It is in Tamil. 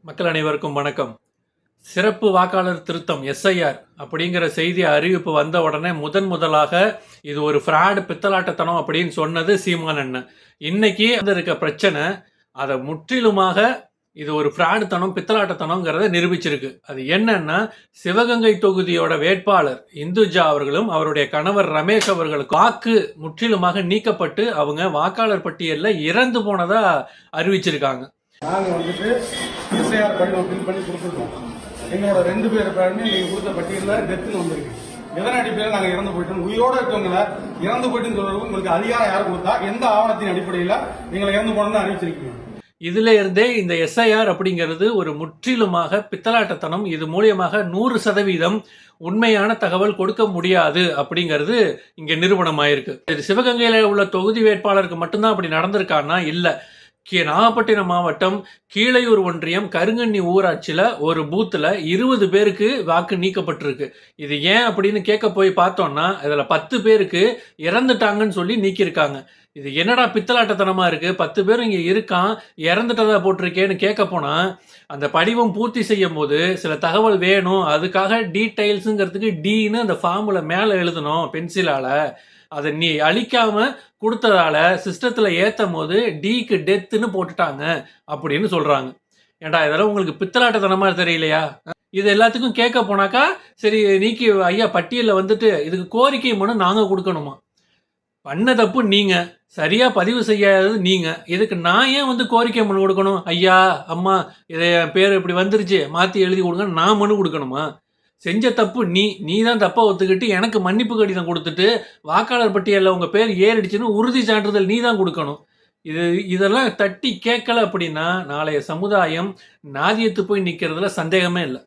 மக்கள் அனைவருக்கும் வணக்கம். சிறப்பு வாக்காளர் திருத்தம் எஸ்ஐஆர் அப்படிங்கிற செய்தி அறிவிப்பு வந்த உடனே முதலாக இது ஒரு ஃப்ராடு பித்தலாட்டத்தனம் அப்படின்னு சொன்னது சீமான் அண்ணன். இன்னைக்கு இருக்க பிரச்சனை அதை முற்றிலுமாக இது ஒரு ஃப்ராடுத்தனம் பித்தலாட்டத்தனம்ங்கிறத நிரூபிச்சிருக்கு. அது என்னன்னா, சிவகங்கை தொகுதியோட வேட்பாளர் இந்துஜா அவர்களும் அவருடைய கணவர் ரமேஷ் அவர்களுக்கு வாக்கு முற்றிலுமாக நீக்கப்பட்டு அவங்க வாக்காளர் பட்டியலில் இறந்து போனதா அறிவிச்சிருக்காங்க. நாங்கள் வந்துட்டு எஸ்ஐஆர் படிவம் ஃபில் பண்ணி கொடுத்துருக்கோம். எங்களோட 2 பேர் பேருமே நீங்கள் கொடுத்த பட்டியலில் டெத்துன்னு வந்திருக்கு. எதன் அடிப்படையில் நாங்கள் இறந்து போயிட்டோம், உயிரோட இருக்கவங்களை இறந்து போயிட்டுன்னு சொல்றதுக்கு உங்களுக்கு அதிகாரம் யார் கொடுத்தா, எந்த ஆவணத்தின் அடிப்படையில் நீங்களை இறந்து போனோம்னு அறிவிச்சிருக்கீங்க? இதுல இருந்தே இந்த எஸ்ஐஆர் அப்படிங்கிறது ஒரு முற்றிலுமாக பித்தலாட்டத்தனம். இது மூலியமாக 100% உண்மையான தகவல் கொடுக்க முடியாது அப்படிங்கிறது இங்க நிரூபணமாயிருக்கு. சிவகங்கையில உள்ள தொகுதி வேட்பாளருக்கு மட்டும்தான் அப்படி நடந்திருக்கான்னா இல்ல. நாகப்பட்டினம் மாவட்டம் கீழையூர் ஒன்றியம் கருங்கண்ணி ஊராட்சியில் ஒரு பூத்தில் 20 பேருக்கு வாக்கு நீக்கப்பட்டிருக்கு. இது ஏன் அப்படின்னு கேட்க போய் பார்த்தோம்னா இதில் 10 பேருக்கு இறந்துட்டாங்கன்னு சொல்லி நீக்கியிருக்காங்க. இது என்னடா பித்தலாட்டத்தனமாக இருக்குது, 10 பேர் இங்கே இருக்கான் இறந்துட்டதா போட்டிருக்கேன்னு கேட்க போனால் அந்த படிவம் பூர்த்தி செய்யும் போது சில தகவல் வேணும், அதுக்காக டீடைல்ஸுங்கிறதுக்கு டீன்னு அந்த ஃபார்மில் மேலே எழுதணும் பென்சிலால். அதை நீ அழிக்காம கொடுத்ததால சிஸ்டத்தில் ஏற்றும் போது டிக்கு டெத்துன்னு போட்டுட்டாங்க அப்படின்னு சொல்கிறாங்க. ஏண்டா இதெல்லாம் உங்களுக்கு பித்தலாட்டத்தனமா தெரியலையா? இது எல்லாத்துக்கும் கேட்க போனாக்கா சரி நீக்கி ஐயா பட்டியலில் வந்துட்டு இதுக்கு கோரிக்கை மனு நாங்கள் கொடுக்கணுமா? பண்ண தப்பு நீங்கள், சரியாக பதிவு செய்யாதது நீங்கள். இதுக்கு நான் ஏன் கோரிக்கை மனு கொடுக்கணும்? ஐயா அம்மா இதை பேர் இப்படி வந்துருச்சு மாற்றி எழுதி கொடுங்க நான் மனு கொடுக்கணுமா? செஞ்ச தப்பு நீ தான் தப்பா ஒத்துக்கிட்டு எனக்கு மன்னிப்பு கடிதம் கொடுத்துட்டு வாக்காளர் பட்டியலில் உங்கள் பேர் ஏறிடுச்சுன்னு உறுதி சான்றிதழ் நீ தான் கொடுக்கணும். இதெல்லாம் தட்டி கேட்கல அப்படின்னா நாளைய சமுதாயம் நாதியத்து போய் நிற்கிறதுல சந்தேகமே இல்லை.